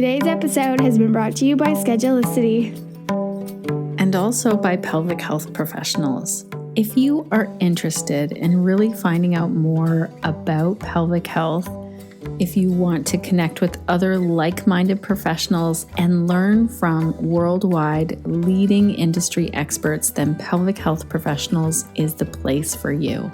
Today's episode has been brought to you by Schedulicity. And also by pelvic health professionals. If you are interested in really finding out more about pelvic health, if you want to connect with other like-minded professionals and learn from worldwide leading industry experts, then Pelvic Health Professionals is the place for you.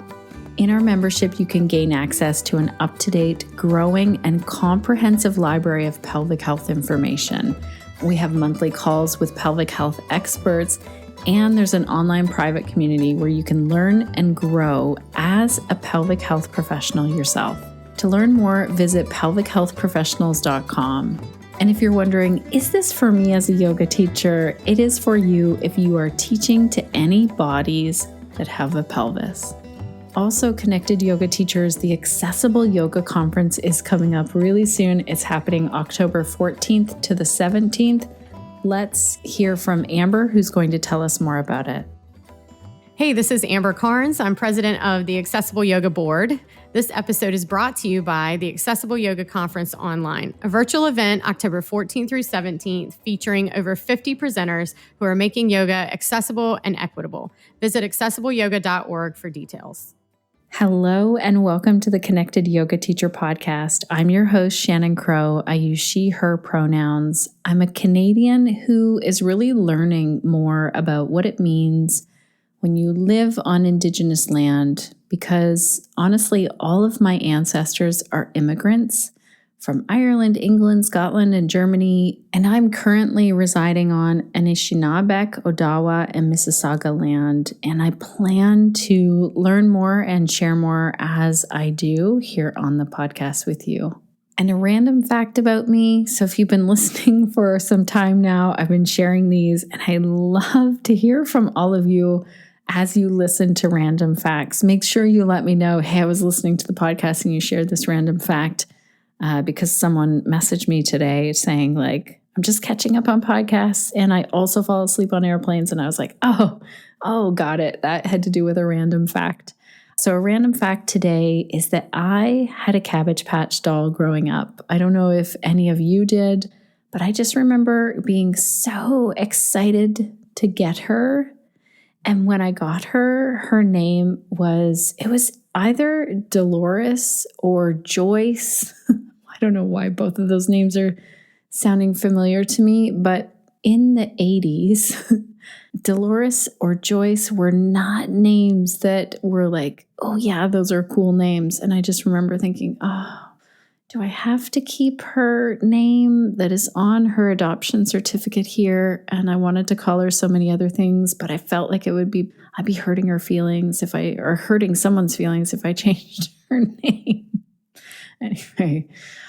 In our membership, you can gain access to an up-to-date, growing, and comprehensive library of pelvic health information. We have monthly calls with pelvic health experts, and there's an online private community where you can learn and grow as a pelvic health professional yourself. To learn more, visit pelvichealthprofessionals.com. And if you're wondering, is this for me as a yoga teacher? It is for you if you are teaching to any bodies that have a pelvis. Also, Connected Yoga Teachers, the Accessible Yoga Conference is coming up really soon. It's happening October 14th to the 17th. Let's hear from Amber, who's going to tell us more about it. Hey, this is Amber Carnes. I'm president of the Accessible Yoga Board. This episode is brought to you by the Accessible Yoga Conference Online, a virtual event October 14th through 17th featuring over 50 presenters who are making yoga accessible and equitable. Visit accessibleyoga.org for details. Hello and welcome to the Connected Yoga Teacher Podcast. I'm your host, Shannon Crow. I use she, her pronouns. I'm a Canadian who is really learning more about what it means when you live on Indigenous land, because honestly, all of my ancestors are immigrants from Ireland, England, Scotland, and Germany, and I'm currently residing on Anishinaabeg, Odawa, and Mississauga land, and I plan to learn more and share more as I do here on the podcast with you. And a random fact about me, so if you've been listening for some time now, I've been sharing these, and I love to hear from all of you as you listen to random facts. Make sure you let me know, hey, I was listening to the podcast and you shared this random fact. Because someone messaged me today saying like, I'm just catching up on podcasts and I also fall asleep on airplanes. And I was like, oh, got it. That had to do with a random fact. So a random fact today is that I had a Cabbage Patch doll growing up. I don't know if any of you did, but I just remember being so excited to get her. And when I got her, her name was either Dolores or Joyce. I don't know why both of those names are sounding familiar to me, but in the 80s, Dolores or Joyce were not names that were like, oh yeah, those are cool names. And I just remember thinking, do I have to keep her name that is on her adoption certificate here? And I wanted to call her so many other things, but I felt like I'd be hurting her feelings or hurting someone's feelings if I changed her name. Anyway,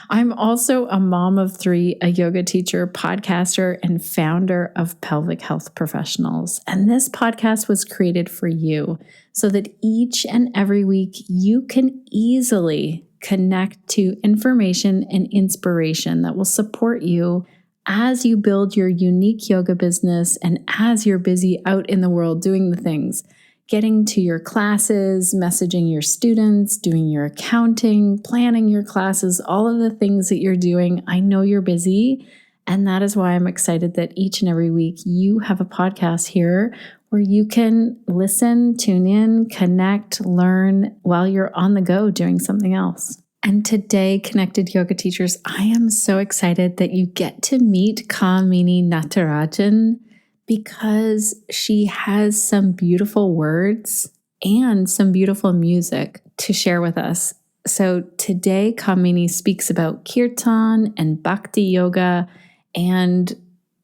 I'm also a mom of three, a yoga teacher, podcaster, and founder of Pelvic Health Professionals. And this podcast was created for you so that each and every week you can easily connect to information and inspiration that will support you as you build your unique yoga business and as you're busy out in the world doing the things. Getting to your classes, messaging your students, doing your accounting, planning your classes, all of the things that you're doing. I know you're busy, and that is why I'm excited that each and every week you have a podcast here where you can listen, tune in, connect, learn while you're on the go doing something else. And today, Connected Yoga Teachers, I am so excited that you get to meet Kamini Natarajan, because she has some beautiful words and some beautiful music to share with us. So today, Kamini speaks about Kirtan and Bhakti Yoga, and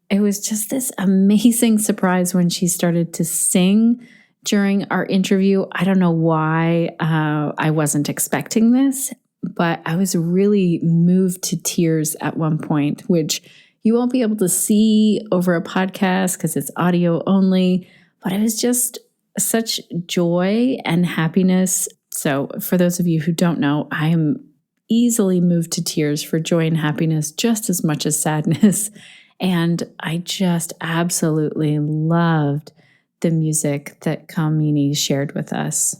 it was just this amazing surprise when she started to sing during our interview. I don't know why I wasn't expecting this, but I was really moved to tears at one point, which you won't be able to see over a podcast because it's audio only, but it was just such joy and happiness. So for those of you who don't know, I am easily moved to tears for joy and happiness just as much as sadness. And I just absolutely loved the music that Kamini shared with us.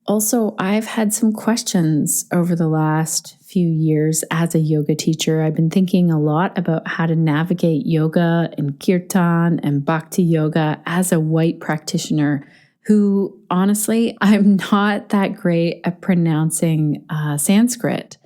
Also, I've had some questions over the last few years as a yoga teacher, I've been thinking a lot about how to navigate yoga and Kirtan and Bhakti Yoga as a white practitioner who, honestly, I'm not that great at pronouncing Sanskrit.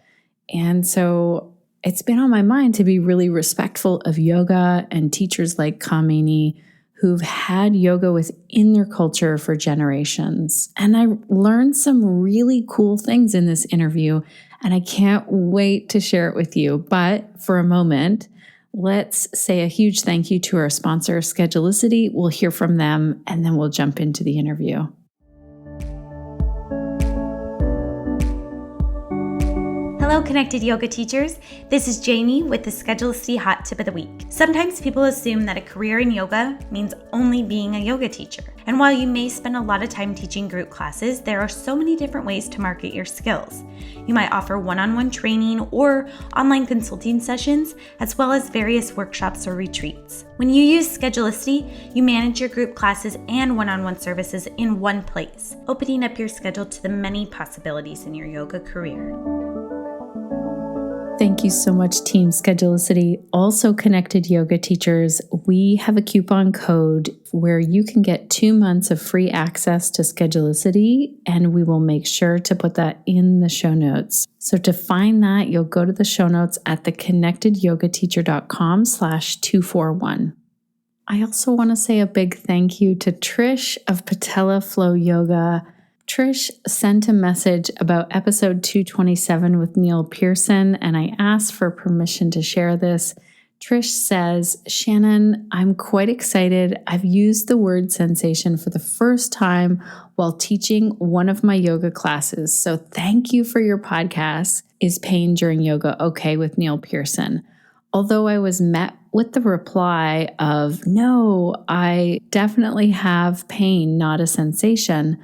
And so it's been on my mind to be really respectful of yoga and teachers like Kamini, who've had yoga within their culture for generations. And I learned some really cool things in this interview, and I can't wait to share it with you. But for a moment, let's say a huge thank you to our sponsor, Schedulicity. We'll hear from them, and then we'll jump into the interview. Hello, Connected Yoga teachers. This is Jamie with the Schedulicity Hot Tip of the Week. Sometimes people assume that a career in yoga means only being a yoga teacher. And while you may spend a lot of time teaching group classes, there are so many different ways to market your skills. You might offer one-on-one training or online consulting sessions, as well as various workshops or retreats. When you use Schedulicity, you manage your group classes and one-on-one services in one place, opening up your schedule to the many possibilities in your yoga career. Thank you so much, Team Schedulicity. Also, Connected Yoga teachers, we have a coupon code where you can get 2 months of free access to Schedulicity, and we will make sure to put that in the show notes. So to find that, you'll go to the show notes at theconnectedyogateacher.com/241. I also want to say a big thank you to Trish of Patella Flow Yoga. Trish sent a message about episode 227 with Neil Pearson, and I asked for permission to share this. Trish says, Shannon, I'm quite excited. I've used the word sensation for the first time while teaching one of my yoga classes. So thank you for your podcast. Is pain during yoga okay with Neil Pearson? Although I was met with the reply of, no, I definitely have pain, not a sensation.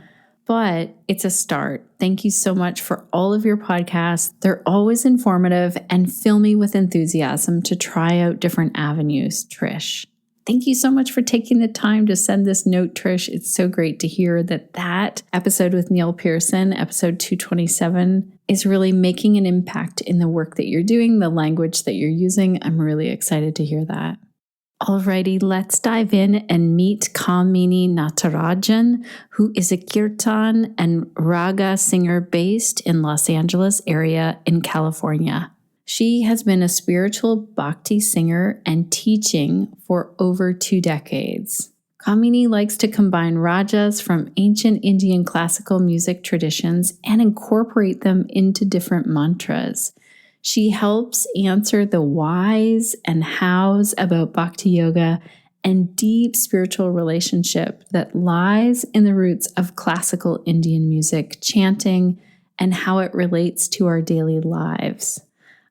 But it's a start. Thank you so much for all of your podcasts. They're always informative and fill me with enthusiasm to try out different avenues, Trish. Thank you so much for taking the time to send this note, Trish. It's so great to hear that episode with Neil Pearson, episode 227, is really making an impact in the work that you're doing, the language that you're using. I'm really excited to hear that. Alrighty, let's dive in and meet Kamini Natarajan, who is a Kirtan and raga singer based in Los Angeles area in California. She has been a spiritual bhakti singer and teaching for over 2 decades. Kamini likes to combine rajas from ancient Indian classical music traditions and incorporate them into different mantras. She helps answer the whys and hows about Bhakti Yoga and deep spiritual relationship that lies in the roots of classical Indian music, chanting, and how it relates to our daily lives.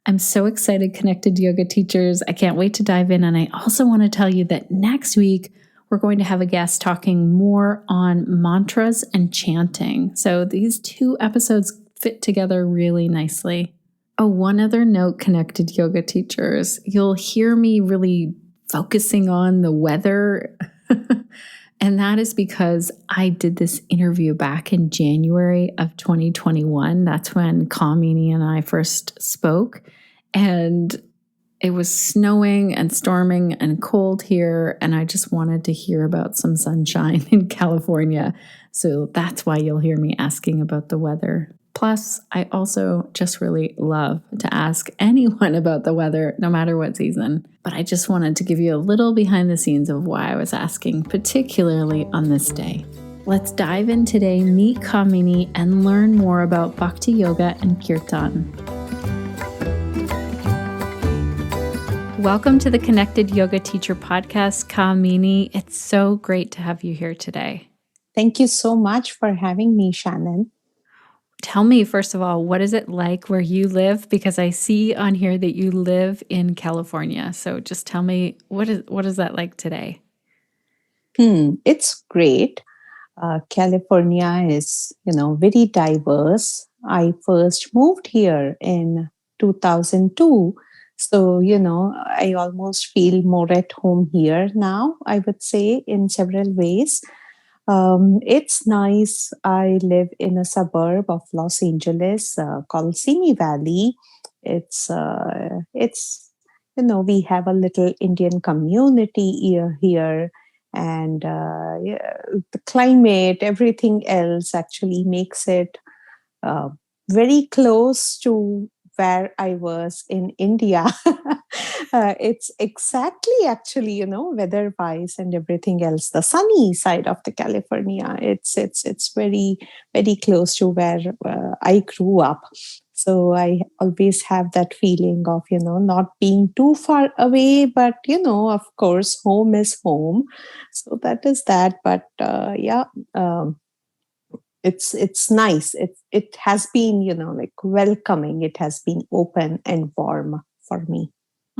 I'm so excited, Connected Yoga teachers. I can't wait to dive in. And I also want to tell you that next week, we're going to have a guest talking more on mantras and chanting. So these 2 episodes fit together really nicely. Oh, one other note, Connected Yoga teachers, you'll hear me really focusing on the weather. And that is because I did this interview back in January of 2021. That's when Kamini and I first spoke. And it was snowing and storming and cold here. And I just wanted to hear about some sunshine in California. So that's why you'll hear me asking about the weather. Plus, I also just really love to ask anyone about the weather, no matter what season. But I just wanted to give you a little behind the scenes of why I was asking, particularly on this day. Let's dive in today, meet Kamini, and learn more about Bhakti Yoga and Kirtan. Welcome to the Connected Yoga Teacher Podcast, Kamini. It's so great to have you here today. Thank you so much for having me, Shannon. Tell me, first of all, what is it like where you live? Because I see on here that you live in California. So just tell me, what is that like today? It's great. California is, very diverse. I first moved here in 2002. So, I almost feel more at home here now, I would say, in several ways. It's nice. I live in a suburb of Los Angeles called Simi Valley. It's we have a little Indian community here, and yeah, the climate, everything else actually makes it uh, very close to where I was in India. It's exactly actually, weather-wise and everything else, the sunny side of the California. It's very very close to where I grew up. So I always have that feeling of not being too far away, but of course, home is home. So that is that. But yeah. It's nice. It has been like welcoming. It has been open and warm for me.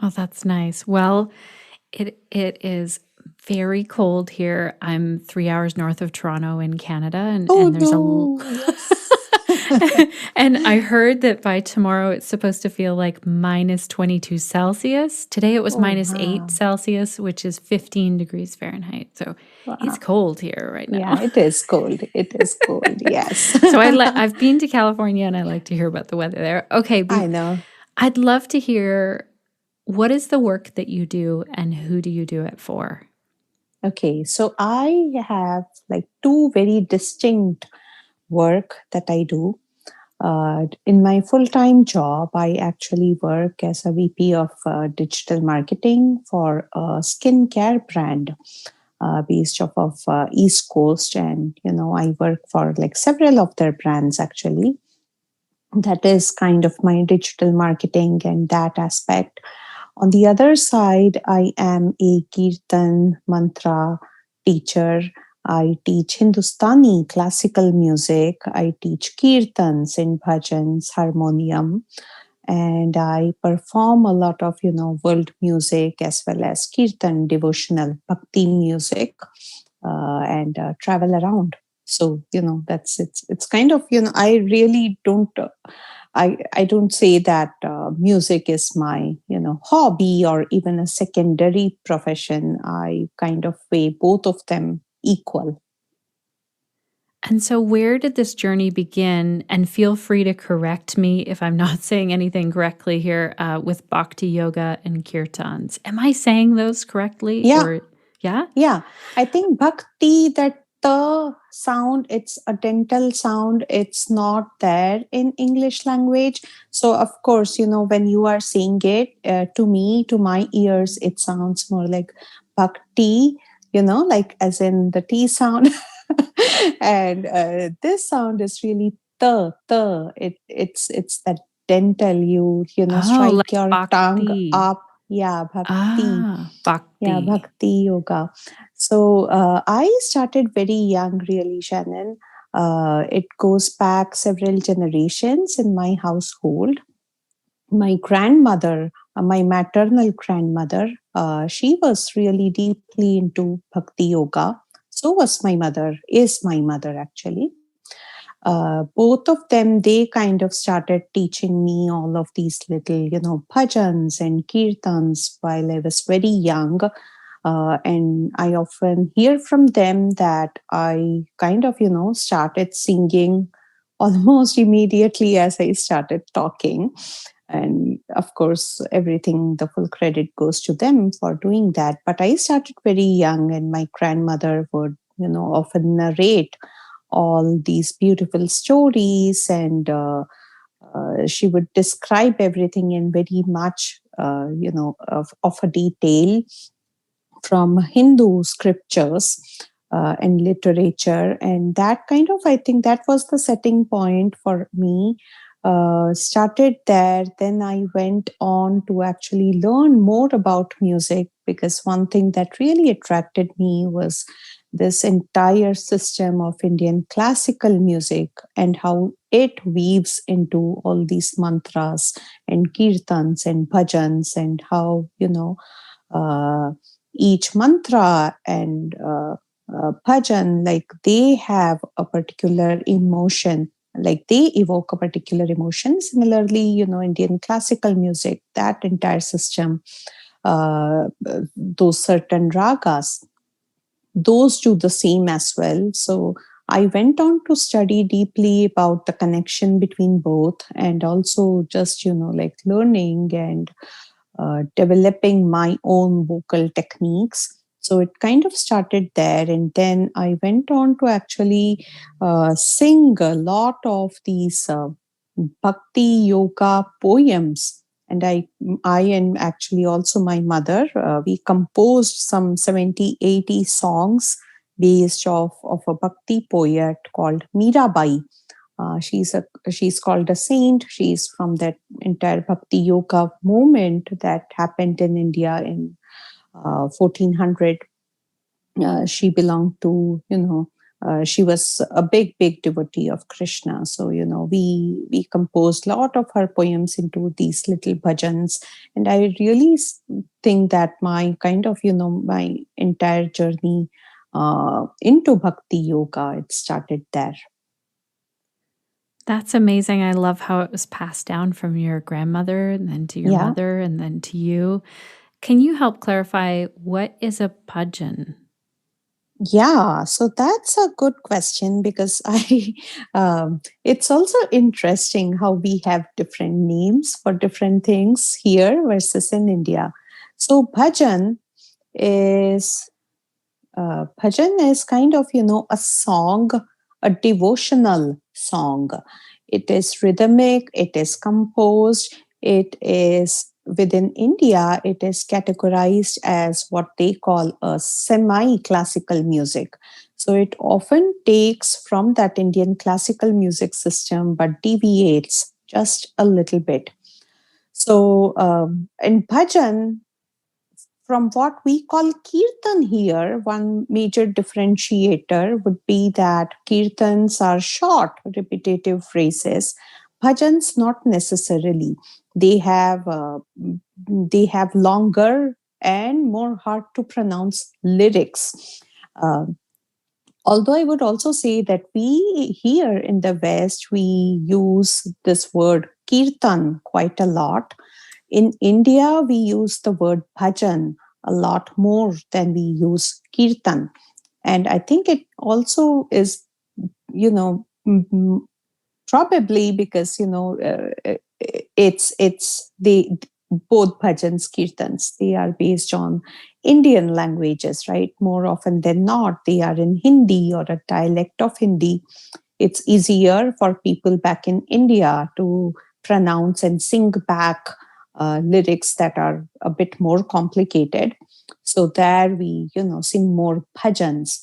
Oh, that's nice. Well, it is very cold here. I'm 3 hours north of Toronto in Canada, Oh and there's no, yes. and I heard that by tomorrow it's supposed to feel like minus 22 Celsius. Today it was Oh minus 8 wow, Celsius, which is 15 degrees Fahrenheit. So it's wow. cold here right Yeah, now. it is cold. It is cold. Yes. So I've been to California and I like to hear about the weather there. Okay, I know. I'd love to hear, what is the work that you do and who do you do it for? Okay, so I have like two very distinct work that I do. In my full-time job, I actually work as a VP of digital marketing for a skincare brand based off of East Coast, and I work for like several of their brands actually. That is kind of my digital marketing and that aspect. On the other side, I am a Kirtan mantra teacher. I teach Hindustani classical music. I teach Kirtans and bhajans, harmonium, and I perform a lot of world music as well as Kirtan devotional Bhakti music, and travel around. So that's it's kind of I really don't. I don't say that music is my hobby or even a secondary profession. I kind of weigh both of them equal. And so, where did this journey begin? And feel free to correct me if I'm not saying anything correctly here with Bhakti Yoga and Kirtans. Am I saying those correctly? Yeah, Or, yeah? yeah. I think bhakti, that the sound, it's a dental sound. It's not there in English language. So of course, when you are saying it to me, to my ears, it sounds more like bhakti. Like as in the T sound. And this sound is really the. It's that dental. Oh, Strike like your tongue Bhakti. up. Yeah, bhakti. Ah, Yeah, Bhakti. Bhakti Yoga. So I started very young, really, Shannon. It goes back several generations in my household. My grandmother, my maternal grandmother, she was really deeply into Bhakti Yoga. So was my mother, is my mother actually. Both of them, they kind of started teaching me all of these little, bhajans and kirtans while I was very young. And I often hear from them that I kind of, started singing almost immediately as I started talking. And of course, everything, the full credit goes to them for doing that. But I started very young, and my grandmother would, often narrate all these beautiful stories, and she would describe everything in very much, of a detail from Hindu scriptures and literature. And that kind of, I think that was the setting point for me. Started there. Then I went on to actually learn more about music, because one thing that really attracted me was this entire system of Indian classical music and how it weaves into all these mantras and kirtans and bhajans, and how, uh, each mantra and bhajan, like they have a particular emotion, like they evoke a particular emotion. Similarly, Indian classical music, that entire system, those certain ragas, those do the same as well. So I went on to study deeply about the connection between both, and also just, like learning and developing my own vocal techniques. So it kind of started there. And then I went on to actually sing a lot of these Bhakti Yoga poems. And I and actually also my mother, we composed some 70, 80 songs based of a Bhakti poet called Mirabai. She's called a saint. She's from that entire Bhakti Yoga movement that happened in India in 1400. She belonged to, she was a big devotee of Krishna. So, we composed a lot of her poems into these little bhajans. And I really think that my kind of, my entire journey into Bhakti Yoga, it started there. That's amazing. I love how it was passed down from your grandmother and then to your mother and then to you. Can you help clarify what is a bhajan? Yeah, so that's a good question, because it's also interesting how we have different names for different things here versus in India. So is bhajan is kind of, a song, a devotional song. It is rhythmic, it is composed, it is within India, it is categorized as what they call a semi-classical music. So it often takes from that Indian classical music system, but deviates just a little bit. So in bhajan, from what we call Kirtan here, one major differentiator would be that Kirtans are short, repetitive phrases. Bhajans, not necessarily. They have longer and more hard to pronounce lyrics. Although I would also say that we here in the West, we use this word Kirtan quite a lot. In India, we use the word bhajan a lot more than we use Kirtan. And I think it also is, probably because, it's both bhajans, Kirtans, they are based on Indian languages, right? More often than not, they are in Hindi or a dialect of Hindi. It's easier for people back in India to pronounce and sing back lyrics that are a bit more complicated. So there we, sing more bhajans.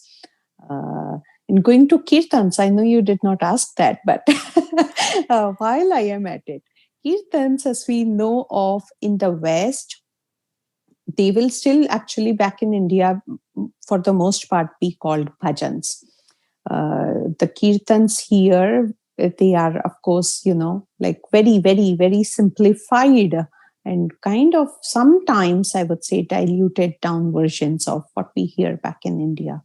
In going to Kirtans, I know you did not ask that, but while I am at it, Kirtans, as we know of in the West, they will still actually back in India, for the most part, be called bhajans. The Kirtans here, they are, of course, like very, very, very simplified and kind of sometimes, I would say, diluted down versions of what we hear back in India.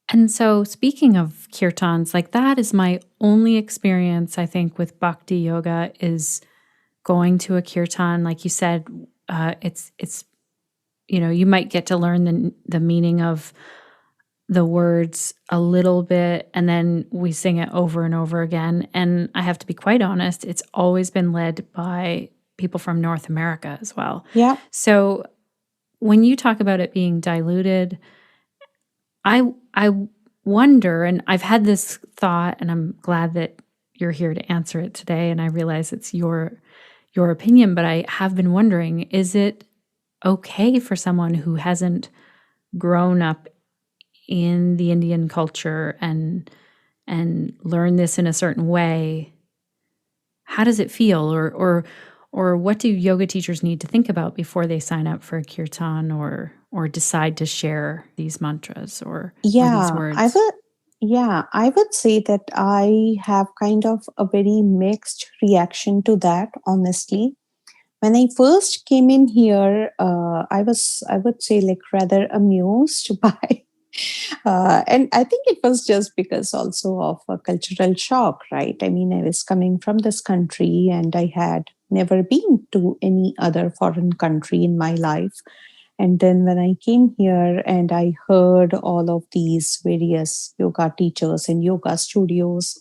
And so, speaking of kirtans, like that is my only experience, I think, with Bhakti Yoga is going to a kirtan. Like you said, it's you might get to learn the meaning of the words a little bit, and then we sing it over and over again. And I have to be quite honest, it's always been led by people from North America as well. Yeah. So when you talk about it being diluted, I wonder, and I've had this thought, and I'm glad that you're here to answer it today, and I realize it's your opinion, but I have been wondering, is it okay for someone who hasn't grown up in the Indian culture and learn this in a certain way? How does it feel, or what do yoga teachers need to think about before they sign up for a kirtan or decide to share these mantras or these words? I would say that I have kind of a very mixed reaction to that, honestly. When I first came in here, I would say, like, rather amused by, and I think it was just because also of a cultural shock, right? I mean, I was coming from this country and I had never been to any other foreign country in my life. And then when I came here and I heard all of these various yoga teachers in yoga studios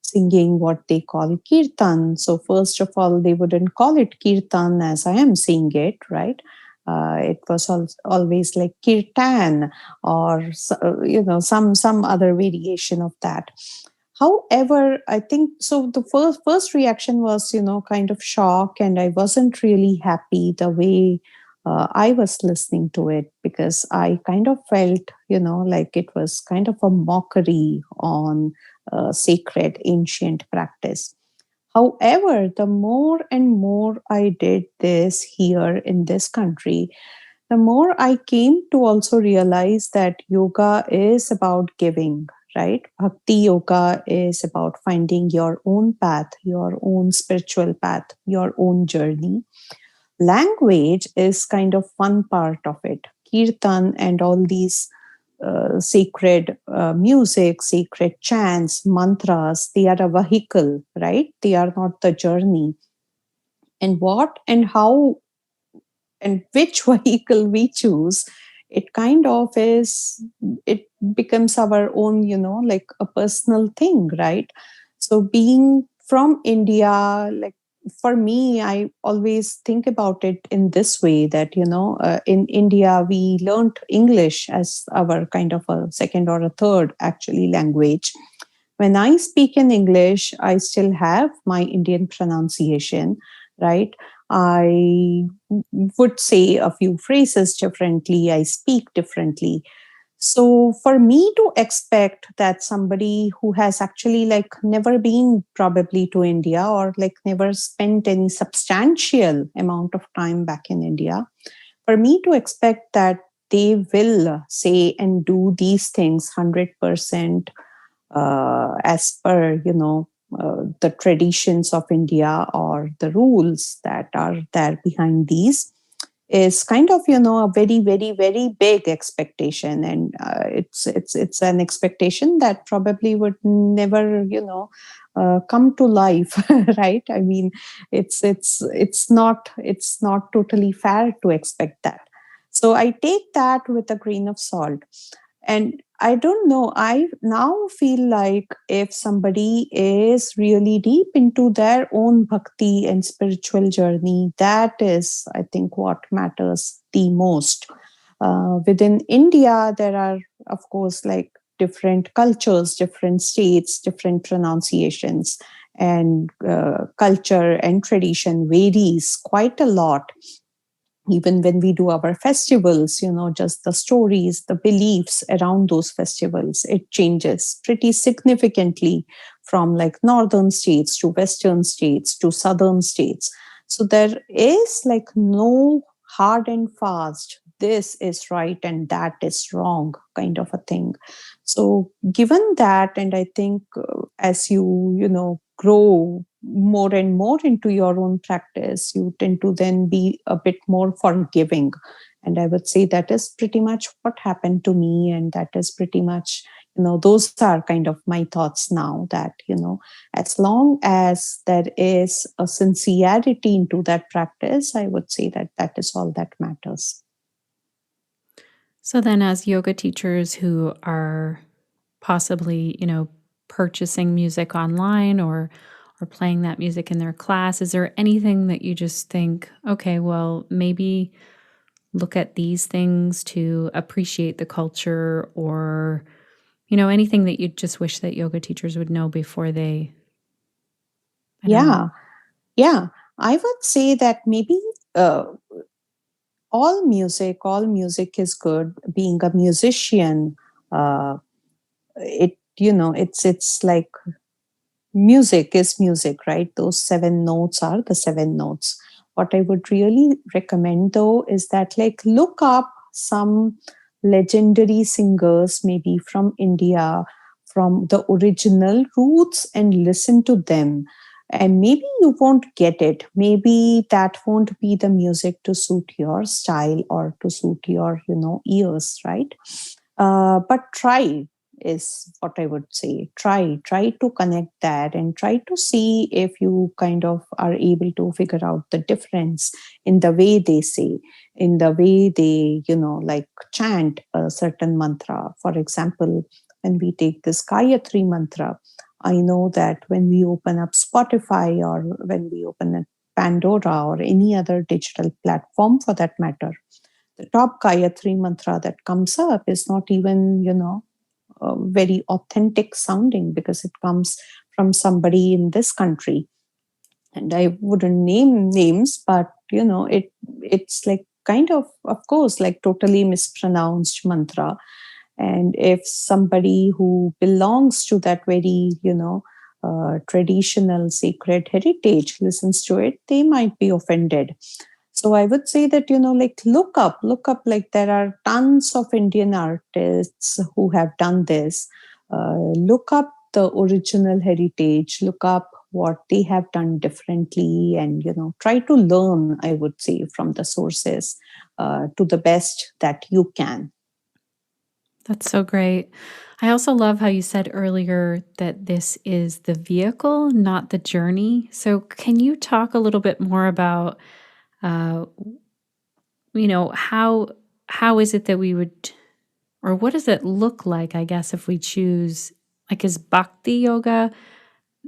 singing what they call Kirtan. So first of all, they wouldn't call it Kirtan as I am saying it, right? It was always like Kirtan or some other variation of that. However, I think so. The first reaction was kind of shock, and I wasn't really happy the way I was listening to it, because I kind of felt like it was kind of a mockery on sacred ancient practice. However, the more and more I did this here in this country, the more I came to also realize that yoga is about giving, right? Bhakti Yoga is about finding your own path, your own spiritual path, your own journey. Language is kind of one part of it. Kirtan and all these sacred music, sacred chants, mantras, they are a vehicle, right? They are not the journey. And what and how and which vehicle we choose, it kind of is, it becomes our own, like a personal thing, right? So being from India, like for me, I always think about it in this way that, in India, we learned English as our kind of a second or a third actually language. When I speak in English, I still have my Indian pronunciation, right? I would say a few phrases differently. I speak differently. So for me to expect that somebody who has actually like never been probably to India or like never spent any substantial amount of time back in India, for me to expect that they will say and do these things 100% as per, the traditions of India or the rules that are there behind these, is kind of a very very very big expectation, and it's an expectation that probably would never come to life. Right? I mean, it's not totally fair to expect that. So I take that with a grain of salt. And I don't know, I now feel like if somebody is really deep into their own bhakti and spiritual journey, that is, I think, what matters the most. Within India, there are, of course, like different cultures, different states, different pronunciations, and culture and tradition varies quite a lot. Even when we do our festivals, just the stories, the beliefs around those festivals, it changes pretty significantly from like northern states to western states to southern states. So there is like no hard and fast, this is right and that is wrong kind of a thing. So given that, and I think as you grow more and more into your own practice, you tend to then be a bit more forgiving. And I would say that is pretty much what happened to me. And that is pretty much, those are kind of my thoughts now, that, as long as there is a sincerity into that practice, I would say that that is all that matters. So then, as yoga teachers who are possibly, purchasing music online or playing that music in their class, is there anything that you just think, okay, well, maybe look at these things to appreciate the culture, or, anything that you just wish that yoga teachers would know before they? Yeah. I would say that maybe all music is good. Being a musician, it's like music is music, right? Those 7 notes are the 7 notes. What I would really recommend though is that like look up some legendary singers, maybe from India, from the original roots, and listen to them. And maybe you won't get it. Maybe that won't be the music to suit your style or to suit your, ears, right? But try. is what I would say. Try to connect that and try to see if you kind of are able to figure out the difference in the way they say, in the way they, like chant a certain mantra. For example, when we take this Gayatri mantra, I know that when we open up Spotify or when we open up Pandora or any other digital platform for that matter, the top Gayatri mantra that comes up is not even, very authentic sounding because it comes from somebody in this country. And I wouldn't name names, but it's like kind of course, like totally mispronounced mantra. And if somebody who belongs to that very, traditional sacred heritage listens to it, they might be offended. So I would say that, like look up, like there are tons of Indian artists who have done this. Look up the original heritage, look up what they have done differently, and, try to learn, I would say, from the sources to the best that you can. That's so great. I also love how you said earlier that this is the vehicle, not the journey. So can you talk a little bit more about, how is it that we would, or what does it look like, I guess, if we choose, like, is Bhakti Yoga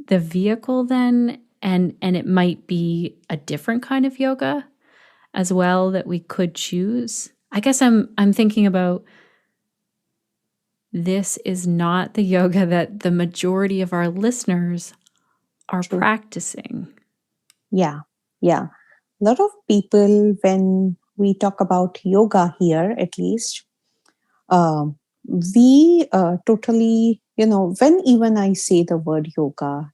the vehicle then? And it might be a different kind of yoga as well that we could choose. I guess I'm thinking about, this is not the yoga that the majority of our listeners are True. practicing. Yeah. A lot of people, when we talk about yoga here, at least, we totally, when even I say the word yoga,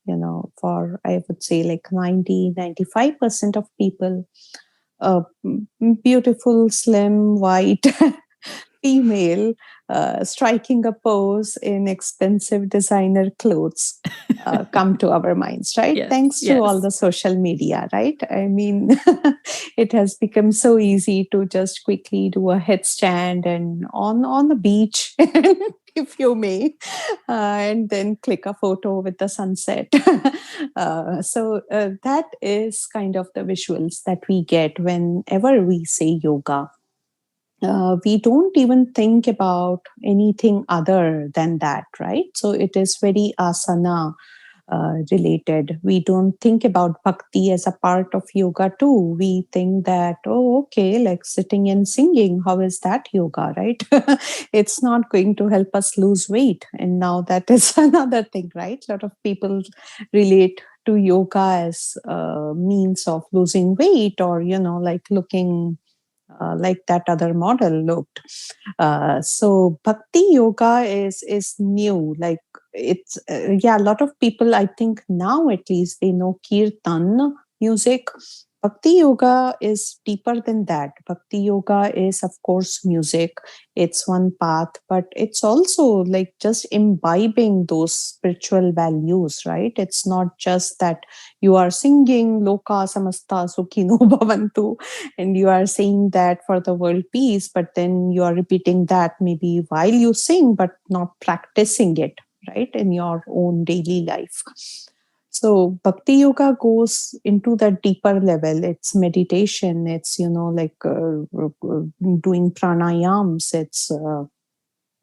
for I would say like 95% of people, beautiful, slim, white female striking a pose in expensive designer clothes come to our minds, right? Yes, Thanks to all the social media, right? I mean, it has become so easy to just quickly do a headstand and on the beach, if you may, and then click a photo with the sunset. So that is kind of the visuals that we get whenever we say yoga. We don't even think about anything other than that, right? So it is very asana related. We don't think about bhakti as a part of yoga too. We think that, oh, okay, like sitting and singing, how is that yoga, right? It's not going to help us lose weight. And now that is another thing, right? A lot of people relate to yoga as a means of losing weight or, like looking like that other model looked. So Bhakti Yoga is new. Like it's a lot of people, I think now at least, they know Kirtan music. Bhakti Yoga is deeper than that. Bhakti Yoga is, of course, music. It's one path, but it's also like just imbibing those spiritual values, right? It's not just that you are singing Loka Samasta Sukhino Bhavantu and you are saying that for the world peace, but then you are repeating that maybe while you sing, but not practicing it, right, in your own daily life. So Bhakti Yoga goes into that deeper level. It's meditation. It's, like doing pranayams.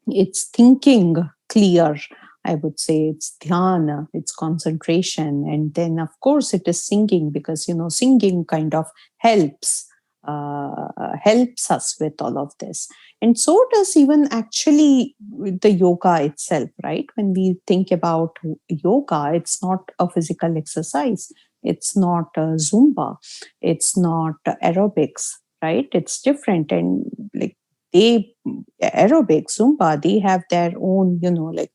It's thinking clear, I would say. It's dhyana, it's concentration. And then, of course, it is singing because, singing kind of helps us with all of this. And so does even actually the yoga itself, right? When we think about yoga, it's not a physical exercise. It's not Zumba. It's not aerobics, right? It's different. And like aerobic, Zumba, they have their own, like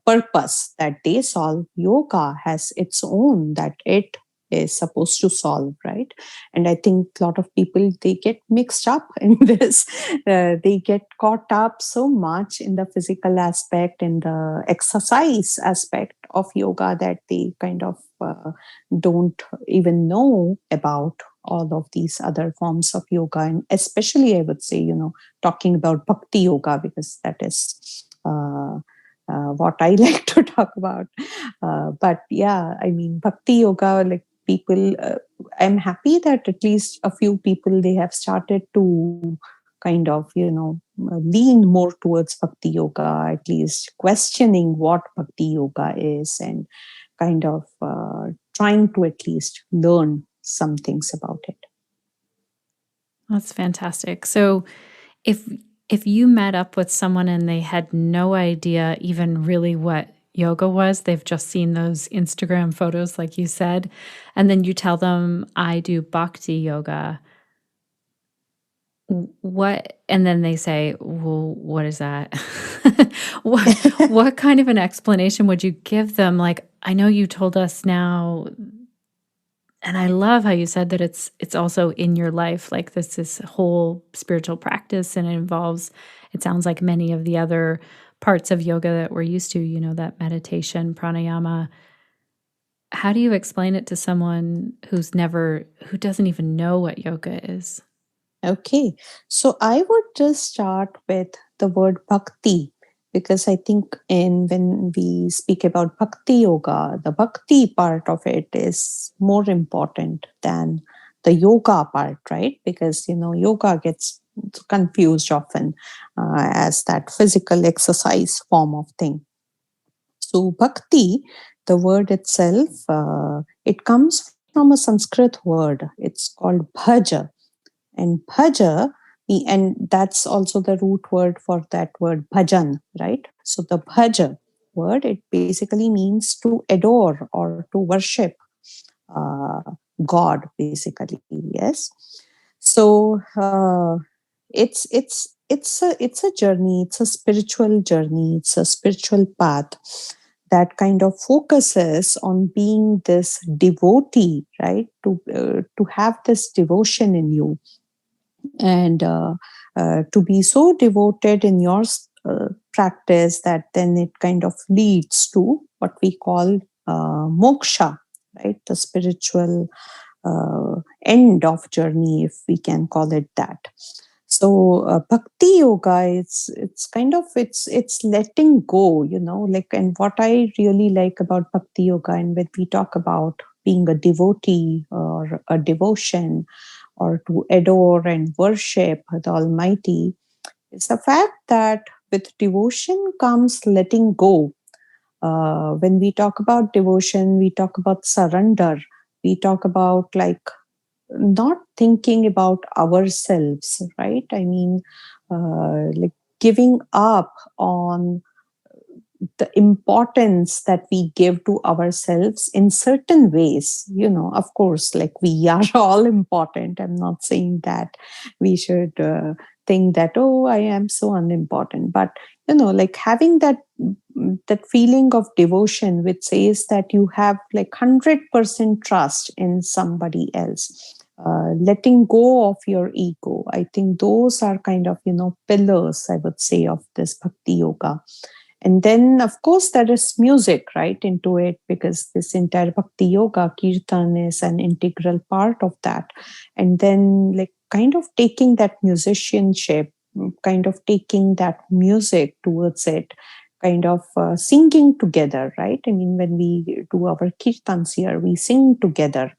purpose that they solve. Yoga has its own that it is supposed to solve, right? And I think a lot of people, they get mixed up in this. They get caught up so much in the physical aspect, in the exercise aspect of yoga, that they kind of don't even know about all of these other forms of yoga. And especially, I would say, talking about Bhakti Yoga, because that is what I like to talk about. But yeah, I mean, Bhakti Yoga, like people, I'm happy that at least a few people, they have started to kind of, lean more towards Bhakti Yoga, at least questioning what Bhakti Yoga is and kind of trying to at least learn some things about it. That's fantastic. So if you met up with someone and they had no idea even really what yoga was, they've just seen those Instagram photos, like you said, and then you tell them, I do Bhakti Yoga, and then they say, well, what is that? What kind of an explanation would you give them? Like, I know you told us now, and I love how you said that it's also in your life, like this whole spiritual practice, and it involves, it sounds like, many of the other parts of yoga that we're used to, that meditation, pranayama. How do you explain it to someone who doesn't even know what yoga is? Okay, so I would just start with the word bhakti, because I think when we speak about Bhakti Yoga, the bhakti part of it is more important than the yoga part, right? Because, yoga gets confused often as that physical exercise form of thing. So bhakti, the word itself, it comes from a Sanskrit word. It's called bhaja. And bhaja, and that's also the root word for that word bhajan, right? So the bhaja word, it basically means to adore or to worship uh, God, basically. Yes. So it's a journey. It's a spiritual journey. It's a spiritual path that kind of focuses on being this devotee, right? To have this devotion in you, and to be so devoted in your practice that then it kind of leads to what we call moksha, right? The spiritual end of journey, if we can call it that. So bhakti yoga, it's kind of it's letting go, like. And what I really like about bhakti yoga, and when we talk about being a devotee or a devotion, or to adore and worship the Almighty, is the fact that with devotion comes letting go. When we talk about devotion, we talk about surrender. We talk about like not thinking about ourselves, right? I mean, like giving up on the importance that we give to ourselves in certain ways. Of course, like we are all important. I'm not saying that we should think that, oh, I am so unimportant, but like having that feeling of devotion which says that you have like 100% trust in somebody else, letting go of your ego. I think those are kind of pillars, I would say, of this bhakti yoga. And then, of course, there is music right into it, because this entire Bhakti Yoga, Kirtan, is an integral part of that. And then, like, kind of taking that musicianship, kind of taking that music towards it, kind of singing together, right? I mean, when we do our Kirtans here, we sing together.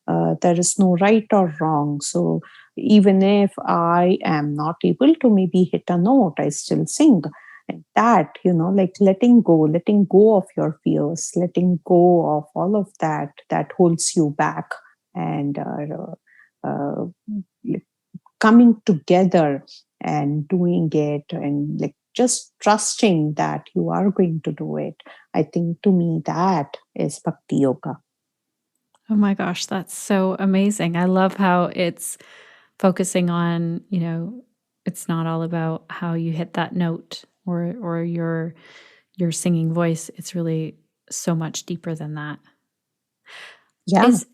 There is no right or wrong. So even if I am not able to maybe hit a note, I still sing. And that, like letting go of your fears, letting go of all of that holds you back, and like coming together and doing it, and like just trusting that you are going to do it. I think to me that is Bhakti Yoga. Oh my gosh, that's so amazing. I love how it's focusing on, it's not all about how you hit that note or your singing voice. It's really so much deeper than that. Yeah. Is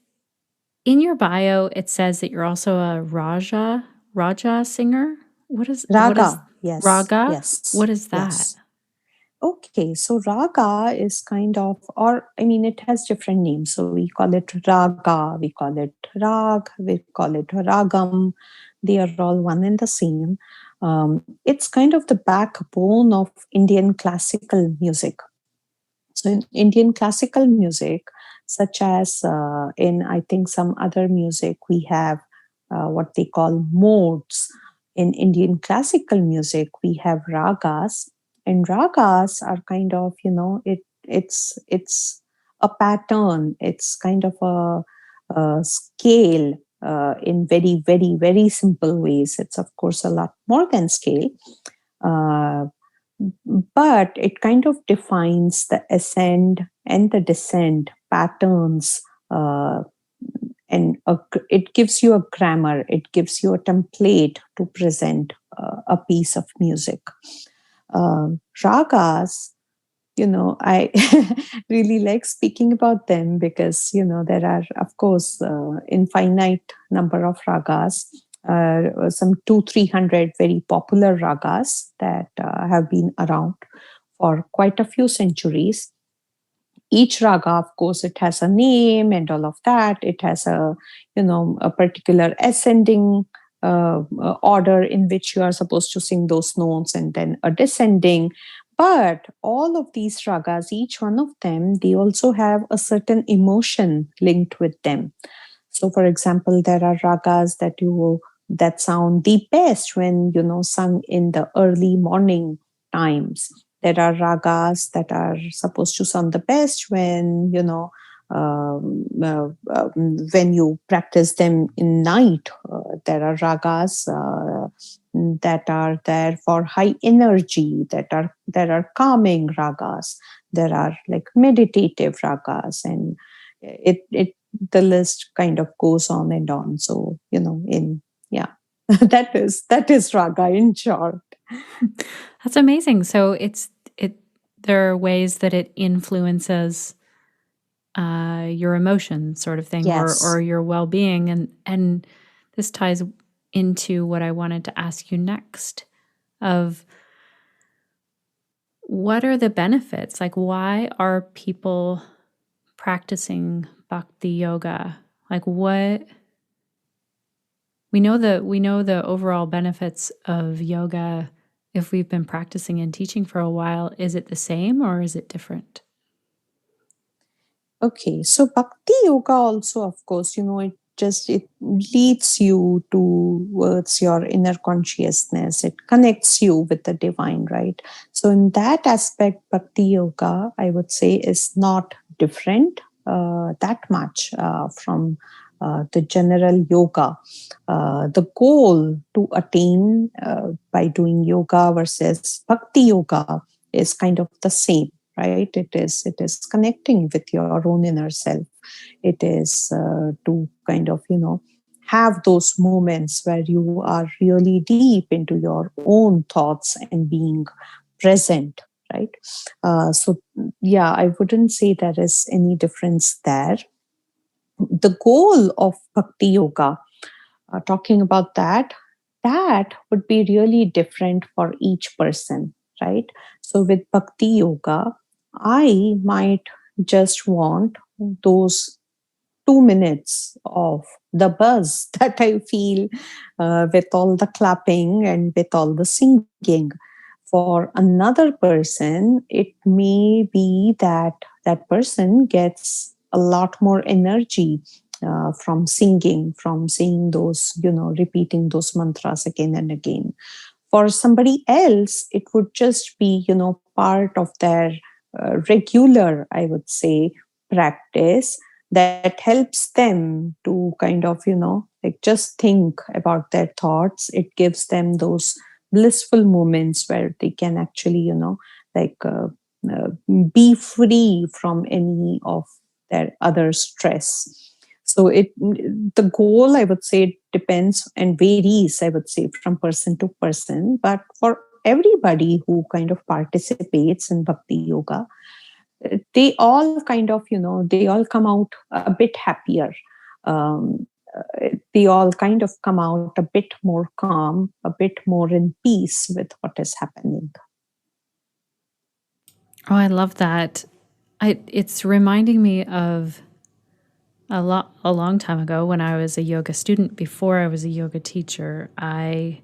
in your bio, it says that you're also a raga singer. What is Raga. Yes. raga? Yes. What is that? Yes. Okay, so raga is kind of, or I mean, it has different names. So we call it raga, we call it rag, we call it ragam. They are all one and the same. It's kind of the backbone of Indian classical music. So in Indian classical music, such as in, I think, some other music, we have what they call modes. In Indian classical music, we have ragas, and ragas are kind of, it's a pattern. It's kind of a scale in very, very, very simple ways. It's of course a lot more than scale. Uh, but it kind of defines the ascend and the descent patterns, and it gives you a grammar, it gives you a template to present a piece of music. Ragas, I really like speaking about them because, there are, of course, infinite number of ragas, some 200-300 very popular ragas that have been around for quite a few centuries. Each raga, of course, it has a name and all of that. It has a particular ascending order in which you are supposed to sing those notes, and then a descending. But all of these ragas, each one of them, they also have a certain emotion linked with them. So, for example, there are ragas that sound the best when sung in the early morning times. There are ragas that are supposed to sound the best when when you practice them in night. There are ragas that are there for high energy, that are calming ragas. There are like meditative ragas, and it the list kind of goes on and on. So that is raga in short. That's amazing. So there are ways that it influences your emotions, sort of thing, Yes. or your well-being, and this ties into what I wanted to ask you next. Of what are the benefits? Like, why are people practicing Bhakti Yoga? Like, what we know the overall benefits of yoga. If we've been practicing and teaching for a while, is it the same or is it different? Okay, so Bhakti Yoga also, of course, it leads you towards your inner consciousness. It connects you with the divine, right? So in that aspect, Bhakti Yoga, I would say, is not different that much from the general yoga. The goal to attain by doing yoga versus Bhakti Yoga is kind of the same, right? It is connecting with your own inner self. It is to kind of have those moments where you are really deep into your own thoughts and being present, right? So yeah, I wouldn't say there is any difference there. The goal of Bhakti Yoga, talking about that would be really different for each person, right? So with Bhakti Yoga, I might just want those 2 minutes of the buzz that I feel with all the clapping and with all the singing. For another person, it may be that that person gets a lot more energy from singing, from saying those, repeating those mantras again and again. For somebody else, it would just be, part of their regular, I would say, practice that helps them to kind of, like just think about their thoughts. It gives them those blissful moments where they can actually, like be free from any of their other stress. So the goal, I would say, it depends and varies, I would say, from person to person. But for everybody who kind of participates in Bhakti Yoga, they all kind of, they all come out a bit happier. They all kind of come out a bit more calm, a bit more in peace with what is happening. Oh, I love that. It's reminding me of a long time ago when I was a yoga student. Before I was a yoga teacher, I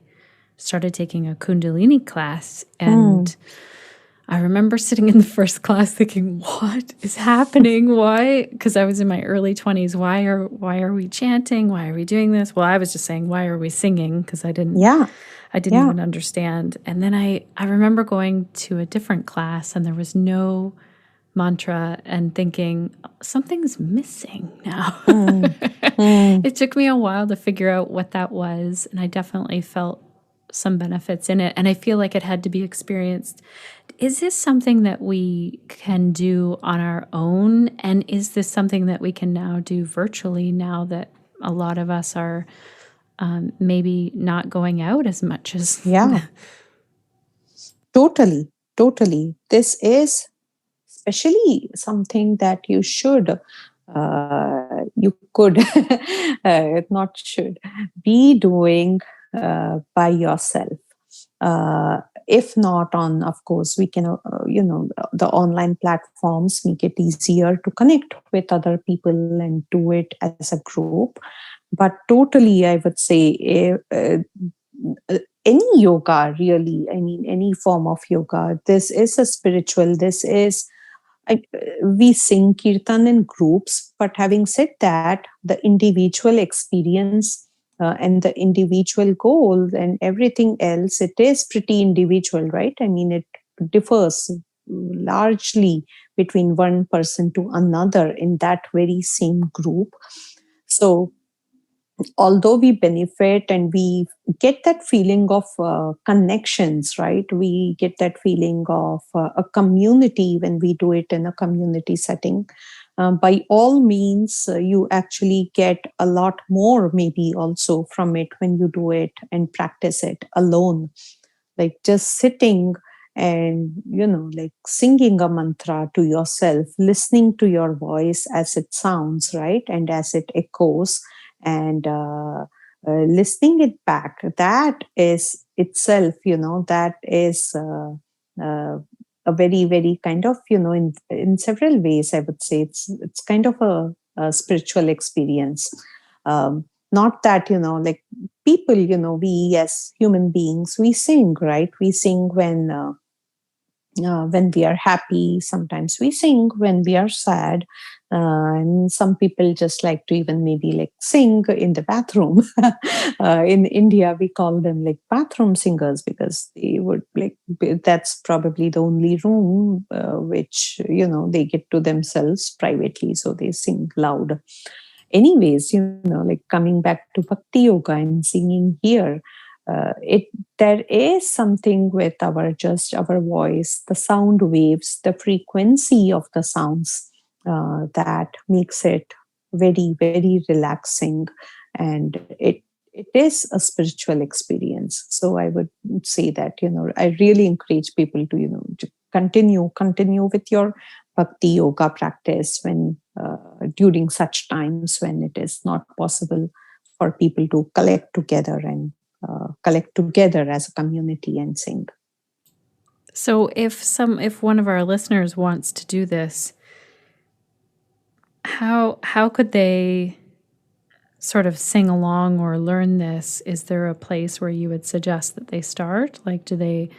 started taking a Kundalini class. And I remember sitting in the first class thinking, what is happening? Why? Because I was in my early 20s. Why are we chanting? Why are we doing this? Well, I was just saying, why are we singing? Because I didn't even understand. And then I remember going to a different class and there was no mantra and thinking, something's missing now. It took me a while to figure out what that was. And I definitely felt some benefits in it. And I feel like it had to be experienced. Is this something that we can do on our own? And is this something that we can now do virtually now that a lot of us are maybe not going out as much as... Yeah, totally. This is especially something that you could, not should, be doing by yourself. If not on, of course, we can, the online platforms make it easier to connect with other people and do it as a group. But totally, I would say, any yoga, really, I mean, any form of yoga, this is a spiritual, we sing Kirtan in groups, but having said that, the individual experience and the individual goal and everything else, it is pretty individual, right? I mean, it differs largely between one person to another in that very same group. So, although we benefit and we get that feeling of connections, right? We get that feeling of a community when we do it in a community setting. By all means, you actually get a lot more maybe also from it when you do it and practice it alone. Like just sitting and, like singing a mantra to yourself, listening to your voice as it sounds, right? And as it echoes. And listening it back, that is itself, that is a very, very kind of, in several ways, I would say it's kind of a spiritual experience. Not that, like people, we as human beings, we sing, right? We sing when we are happy. Sometimes we sing when we are sad. And some people just like to even maybe like sing in the bathroom. In India, we call them like bathroom singers because they would like, that's probably the only room which, they get to themselves privately. So they sing loud. Anyways, like coming back to Bhakti Yoga and singing here, there is something with our voice, the sound waves, the frequency of the sounds that makes it very, very relaxing, and it is a spiritual experience. So I would say that I really encourage people to to continue with your Bhakti Yoga practice when during such times when it is not possible for people to collect together as a community and sing. So if one of our listeners wants to do this, how could they sort of sing along or learn this? Is there a place where you would suggest that they start? Like, do they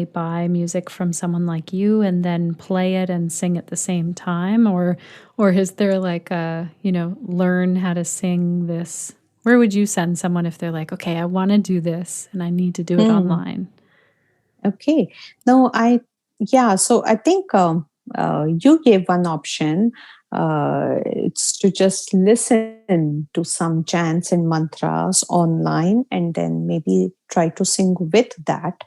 buy music from someone like you and then play it and sing at the same time? Or is there like learn how to sing this? Where would you send someone if they're like, okay, I want to do this and I need to do it online? Okay. No, so I think you gave one option. It's to just listen to some chants and mantras online and then maybe try to sing with that.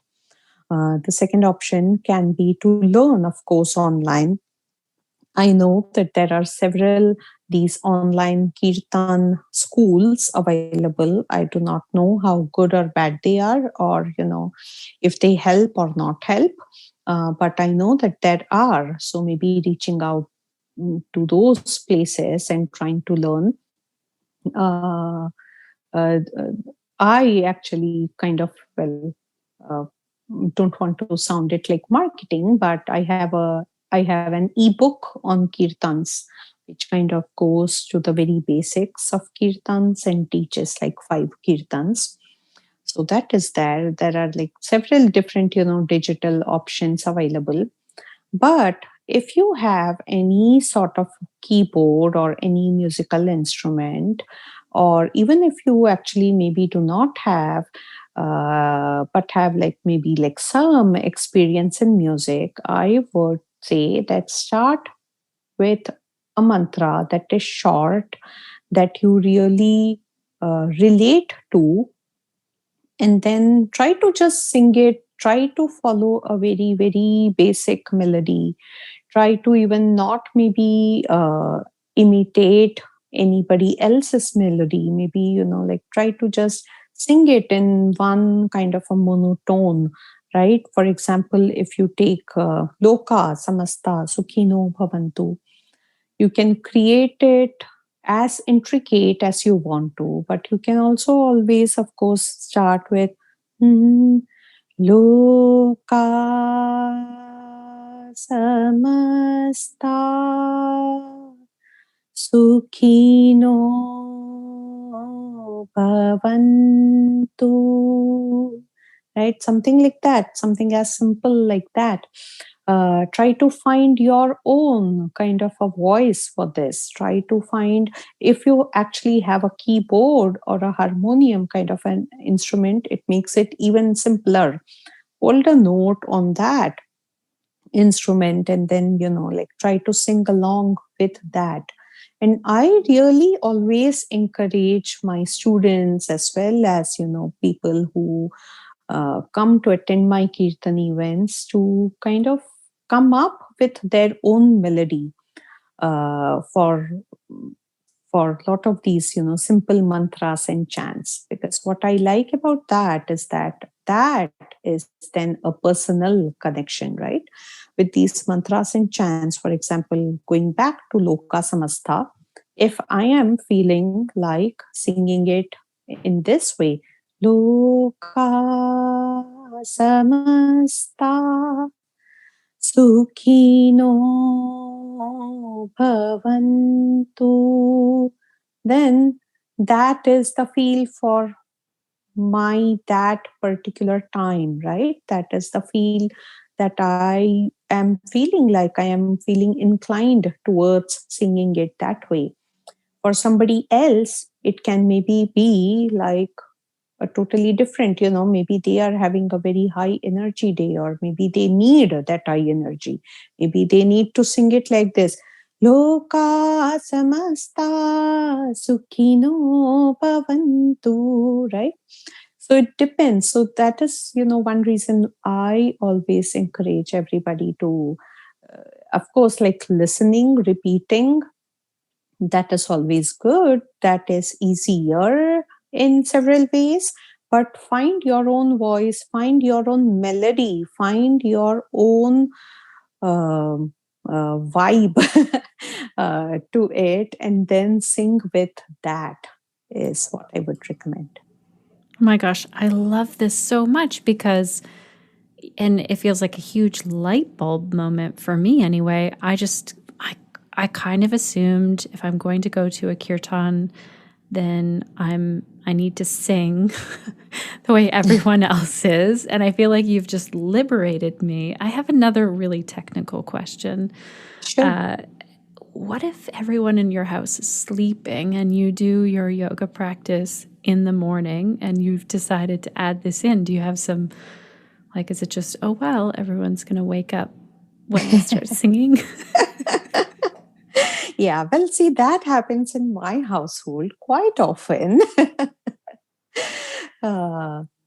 The second option can be to learn, of course, online. I know that there are several these online Kirtan schools available. I do not know how good or bad they are, or if they help or not help. But I know that there are. So maybe reaching out to those places and trying to learn. I actually kind of don't want to sound it like marketing, but I have an ebook on Kirtans, which kind of goes to the very basics of Kirtans and teaches like 5 Kirtans. So that is there. There are like several different, digital options available. But if you have any sort of keyboard or any musical instrument, or even if you actually maybe do not have, but have like maybe like some experience in music, I would say that start with a mantra that is short, that you really relate to, and then try to just sing it. Try to follow a very, very basic melody. Try to even not maybe imitate anybody else's melody. Maybe, like try to just sing it in one kind of a monotone, right? For example, if you take Loka Samasta Sukhino Bhavantu, you can create it as intricate as you want to, but you can also always, of course, start with "Mm, Loka samasta sukhino bhavantu." Right? Something like that, something as simple like that. Try to find your own kind of a voice for this. Try to find, if you actually have a keyboard or a harmonium kind of an instrument, it makes it even simpler. Hold a note on that instrument and then, like try to sing along with that. And I really always encourage my students as well as, people who come to attend my Kirtan events to kind of come up with their own melody for a lot of these, simple mantras and chants. Because what I like about that is that is then a personal connection, right? With these mantras and chants, for example, going back to Loka Samastha, if I am feeling like singing it in this way, Loka Samastha Sukhino Bhavantu, then that is the feel for that particular time, right? That is the feel that I am feeling like I am feeling inclined towards singing it that way. For somebody else, it can maybe be like a totally different, maybe they are having a very high energy day, or maybe they need that high energy. Maybe they need to sing it like this: Loka samasta sukhino bhavantu, right? So it depends. So that is, one reason I always encourage everybody to, of course, like listening, repeating, that is always good. That is easier in several ways. But find your own voice, find your own melody, find your own vibe to it, and then sing with that, is what I would recommend. Oh my gosh, I love this so much because, and it feels like a huge light bulb moment for me anyway. I kind of assumed if I'm going to go to a kirtan, then I need to sing the way everyone else is. And I feel like you've just liberated me. I have another really technical question. Sure. What if everyone in your house is sleeping and you do your yoga practice in the morning and you've decided to add this in? Do you have some, like, is it just, oh, well, everyone's going to wake up when I start singing? Yeah, well, see, that happens in my household quite often.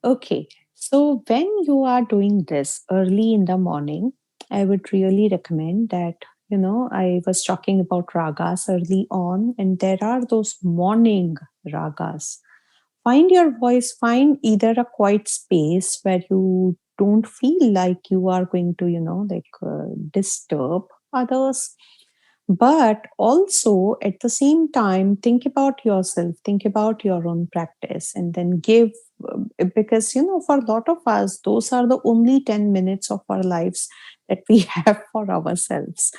Okay, so when you are doing this early in the morning, I would really recommend that, I was talking about ragas early on, and there are those morning ragas. Find your voice, find either a quiet space where you don't feel like you are going to, disturb others, but also at the same time think about yourself, think about your own practice, and then give, because for a lot of us those are the only 10 minutes of our lives that we have for ourselves,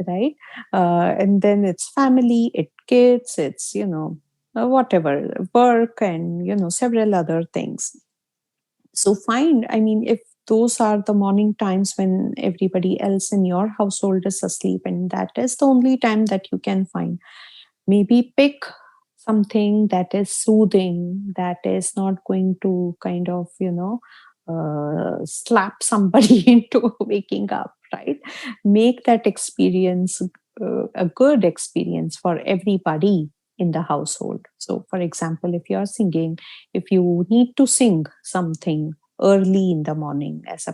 right? And then it's family, it's kids, it's whatever, work, and several other things. So if those are the morning times when everybody else in your household is asleep, and that is the only time that you can find, maybe pick something that is soothing, that is not going to kind of, slap somebody into waking up, right? Make that experience a good experience for everybody in the household. So, for example, if you're singing, if you need to sing something early in the morning as a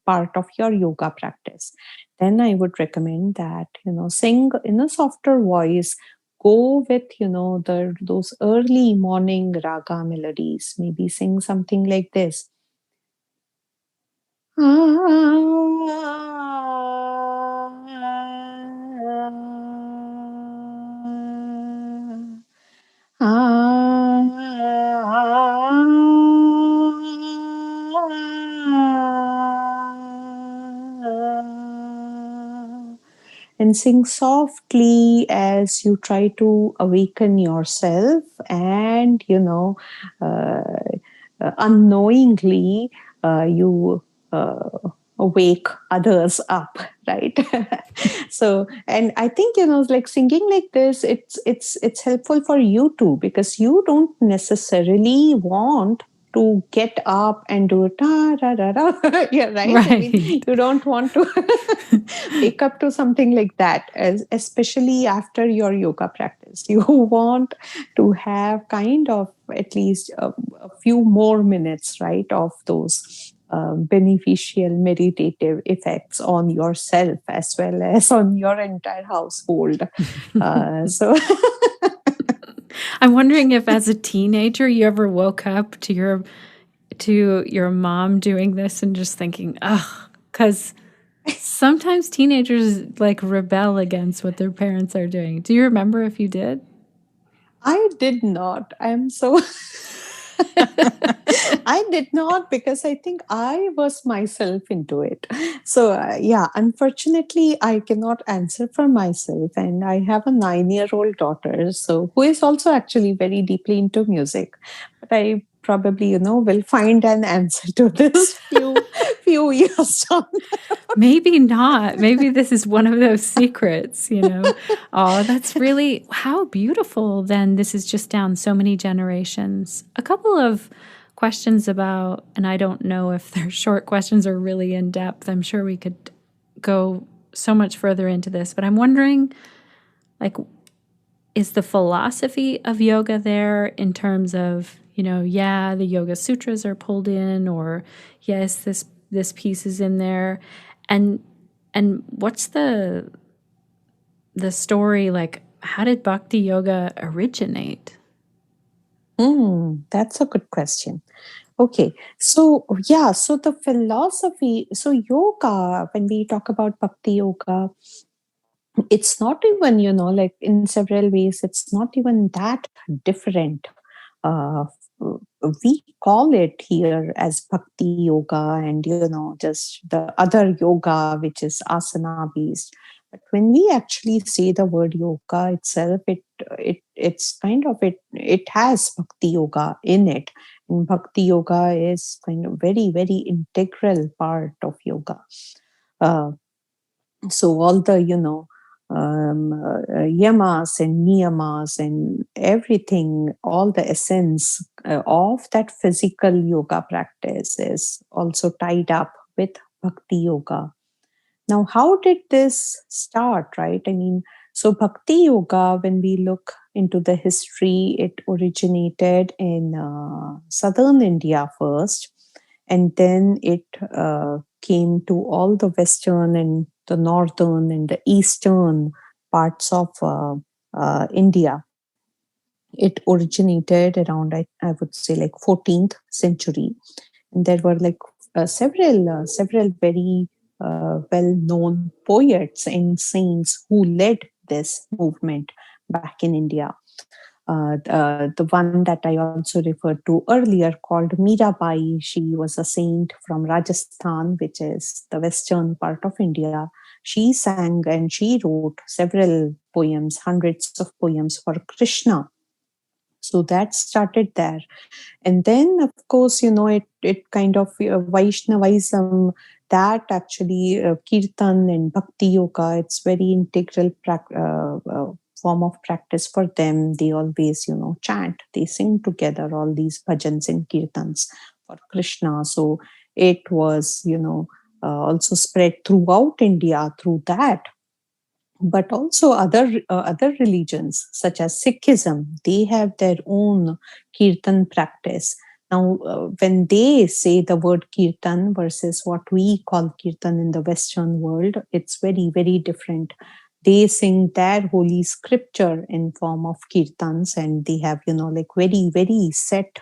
part of your yoga practice, then I would recommend that, sing in a softer voice. Go with, those early morning raga melodies. Maybe sing something like this. And sing softly as you try to awaken yourself, and unknowingly you wake others up, right? So, and I think, like singing like this, it's helpful for you too, because you don't necessarily want to get up and do da da da da. Yeah, right. I mean, Right. you don't want to wake up to something like that, especially after your yoga practice. You want to have kind of at least a few more minutes, right, of those beneficial meditative effects on yourself as well as on your entire household. So I'm wondering if as a teenager you ever woke up to your mom doing this and just thinking, ugh, because sometimes teenagers like rebel against what their parents are doing. Do you remember if you did? I did not. I'm so I did not, because I think I was myself into it. So, yeah, unfortunately, I cannot answer for myself. And I have a 9-year-old daughter, so who is also actually very deeply into music. But I probably, will find an answer to this few years down. Maybe not. Maybe this is one of those secrets, Oh, that's really, how beautiful. Then this is just down so many generations. A couple of questions about, and I don't know if they're short questions or really in depth. I'm sure we could go so much further into this, but I'm wondering, like, is the philosophy of yoga there in terms of, yeah, the Yoga Sutras are pulled in, or yes, this piece is in there. And what's the story, like, how did Bhakti Yoga originate? That's a good question. Okay, so yeah, so the philosophy, so yoga, when we talk about Bhakti Yoga, it's not even, like in several ways, it's not even that different. Uh, we call it here as Bhakti Yoga, and, just the other yoga, which is asana based. But when we actually say the word yoga itself, it's kind of it has Bhakti Yoga in it. And Bhakti Yoga is kind of very, very integral part of yoga. Uh, so all the yamas and niyamas and everything, all the essence of that physical yoga practice is also tied up with Bhakti Yoga. Now, how did this start, right? I mean, so Bhakti Yoga, when we look into the history, it originated in southern India first, and then it came to all the western and the northern and the eastern parts of India. It originated around, I would say, like 14th century, and there were like several very well-known poets and saints who led this movement back in India. The one that I also referred to earlier, called Mirabai, she was a saint from Rajasthan, which is the western part of India. She sang and she wrote several poems, hundreds of poems for Krishna. So that started there. And then, of course, it kind of Vaishnavism, that actually Kirtan and Bhakti Yoga, it's very integral form of practice for them. They always, chant, they sing together all these bhajans and Kirtans for Krishna. So it was, also spread throughout India through that. But also other religions such as Sikhism, they have their own Kirtan practice. Now, when they say the word Kirtan versus what we call Kirtan in the Western world, it's very, very different. They sing their holy scripture in form of Kirtans, and they have, like very, very set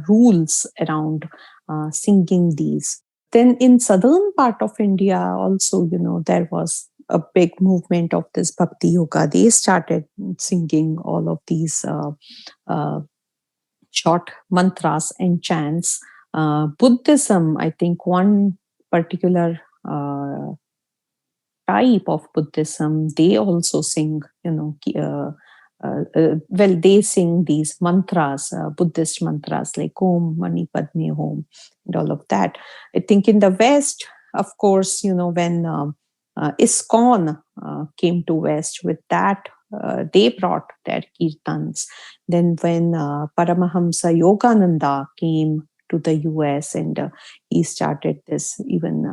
rules around singing these. Then in southern part of India also, there was a big movement of this Bhakti Yoga. They started singing all of these short mantras and chants. Buddhism, I think one particular type of Buddhism, they also sing, they sing these mantras, Buddhist mantras like Om Mani Padme Hum and all of that. I think in the West, of course, when ISKCON came to West with that, they brought their Kirtans. Then when Paramahamsa Yogananda came to the US and he started this, even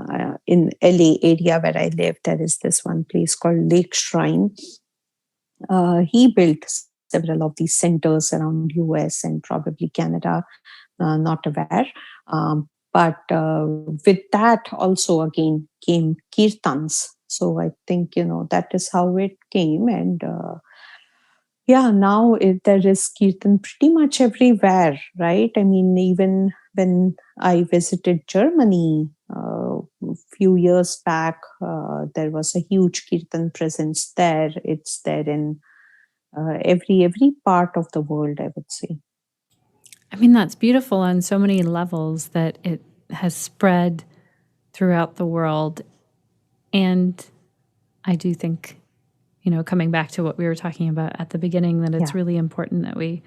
in LA area where I live, there is this one place called Lake Shrine. He built several of these centers around US and probably Canada, not aware. But with that also again came Kirtans. So I think, that is how it came. And now there is Kirtan pretty much everywhere, right? I mean, even when I visited Germany a few years back, there was a huge Kirtan presence there. It's there in every part of the world, I would say. I mean, that's beautiful on so many levels that it has spread throughout the world. And I do think, coming back to what we were talking about at the beginning, that it's really important that we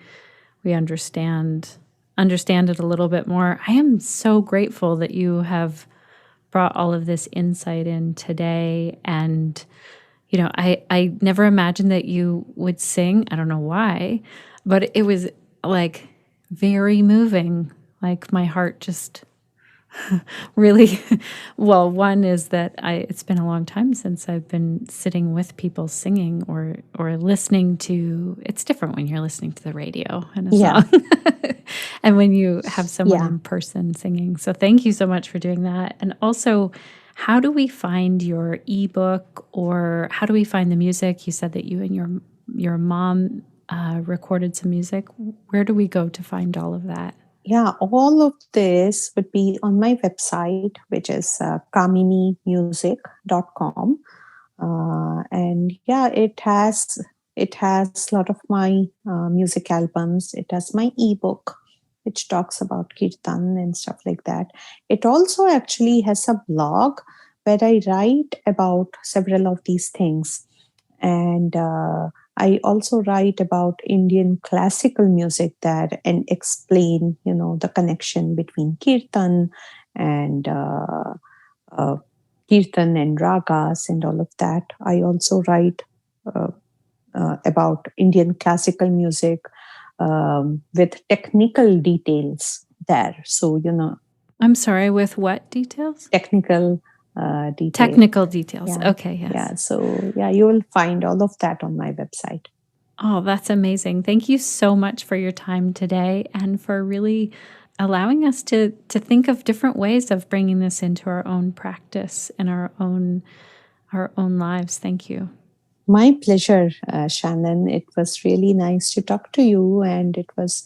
understand it a little bit more. I am so grateful that you have brought all of this insight in today. And, I never imagined that you would sing. I don't know why, but it was like very moving. Like my heart just really, well, one is that it's been a long time since I've been sitting with people singing or listening to, it's different when you're listening to the radio and a song and when you have someone in person singing. So thank you so much for doing that. And also, how do we find your ebook, or how do we find the music? You said that you and your mom recorded some music. Where do we go to find all of that? Yeah, all of this would be on my website, which is kaminimusic.com. And it has a lot of my music albums. It has my ebook, which talks about Kirtan and stuff like that. It also actually has a blog where I write about several of these things. And I also write about Indian classical music there and explain, the connection between Kirtan and ragas and all of that. I also write about Indian classical music with technical details there. So, I'm sorry, with what details? Technical details. Technical details. Yeah. Okay, yes. Yeah, so you will find all of that on my website. Oh, that's amazing. Thank you so much for your time today and for really allowing us to think of different ways of bringing this into our own practice and our own lives. Thank you. My pleasure, Shannon. It was really nice to talk to you, and it was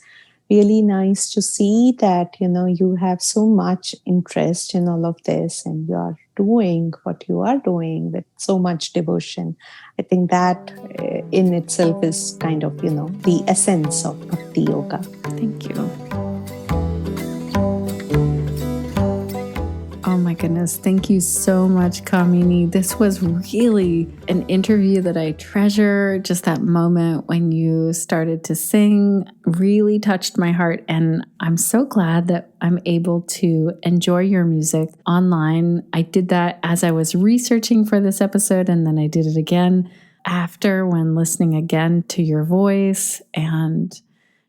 really nice to see that, you have so much interest in all of this and you are doing what you are doing with so much devotion. I think that in itself is kind of, the essence of Bhakti Yoga. Thank you. Oh my goodness. Thank you so much, Kamini. This was really an interview that I treasure. Just that moment when you started to sing really touched my heart. And I'm so glad that I'm able to enjoy your music online. I did that as I was researching for this episode, and then I did it again after when listening again to your voice. And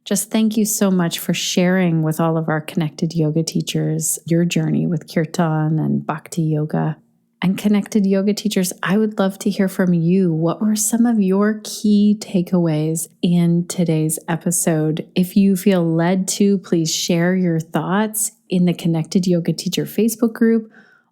just thank you so much for sharing with all of our connected yoga teachers your journey with Kirtan and Bhakti Yoga. And connected yoga teachers, I would love to hear from you. What were some of your key takeaways in today's episode? If you feel led to, please share your thoughts in the Connected Yoga Teacher Facebook group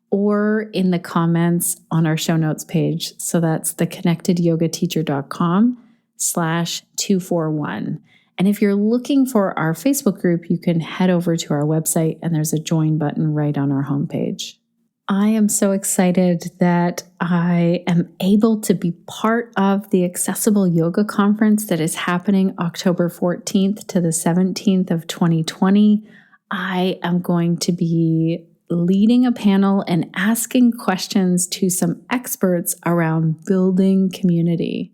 or in the comments on our show notes page. So that's theconnectedyogateacher.com/241. And if you're looking for our Facebook group, you can head over to our website and there's a join button right on our homepage. I am so excited that I am able to be part of the Accessible Yoga Conference that is happening October 14th to the 17th of 2020. I am going to be leading a panel and asking questions to some experts around building community.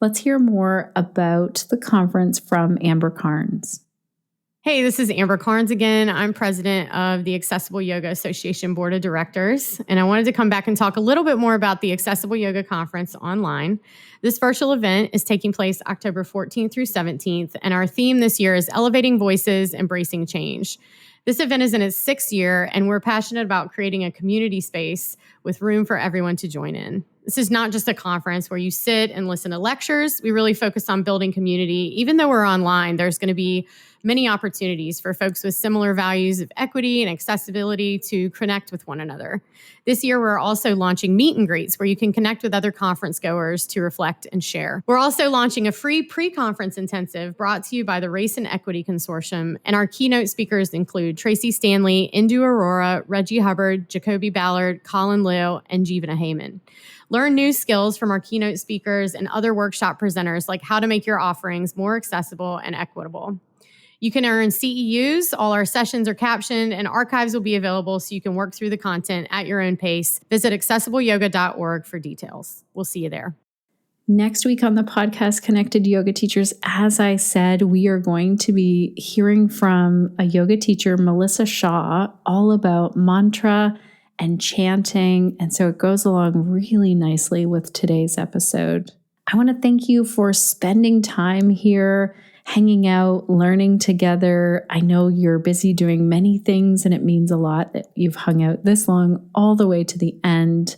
Let's hear more about the conference from Amber Carnes. Hey, this is Amber Carnes again. I'm president of the Accessible Yoga Association Board of Directors, and I wanted to come back and talk a little bit more about the Accessible Yoga Conference online. This virtual event is taking place October 14th through 17th, and our theme this year is Elevating Voices, Embracing Change. This event is in its 6th year, and we're passionate about creating a community space with room for everyone to join in. This is not just a conference where you sit and listen to lectures. We really focus on building community. Even though we're online, there's going to be many opportunities for folks with similar values of equity and accessibility to connect with one another. This year, we're also launching meet and greets where you can connect with other conference goers to reflect and share. We're also launching a free pre-conference intensive brought to you by the Race and Equity Consortium. And our keynote speakers include Tracy Stanley, Indu Aurora, Reggie Hubbard, Jacoby Ballard, Colin Liu, and Jeevana Heyman. Learn new skills from our keynote speakers and other workshop presenters, like how to make your offerings more accessible and equitable. You can earn CEUs. All our sessions are captioned and archives will be available so you can work through the content at your own pace. Visit accessibleyoga.org for details. We'll see you there. Next week on the podcast, Connected Yoga Teachers, as I said, we are going to be hearing from a yoga teacher, Melissa Shaw, all about mantra and chanting. And so it goes along really nicely with today's episode. I want to thank you for spending time here, hanging out, learning together. I know you're busy doing many things, and it means a lot that you've hung out this long all the way to the end.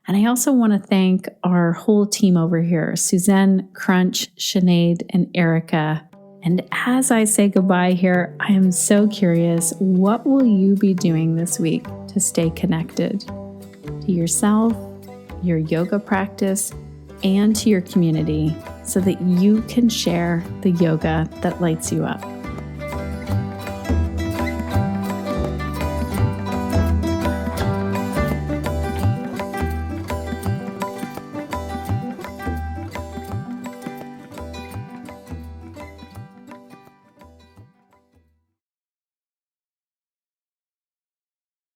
And I also want to thank our whole team over here, Suzanne, Crunch, Sinead, and Erica. And as I say goodbye here, I am so curious, what will you be doing this week to stay connected to yourself, your yoga practice, and to your community so that you can share the yoga that lights you up?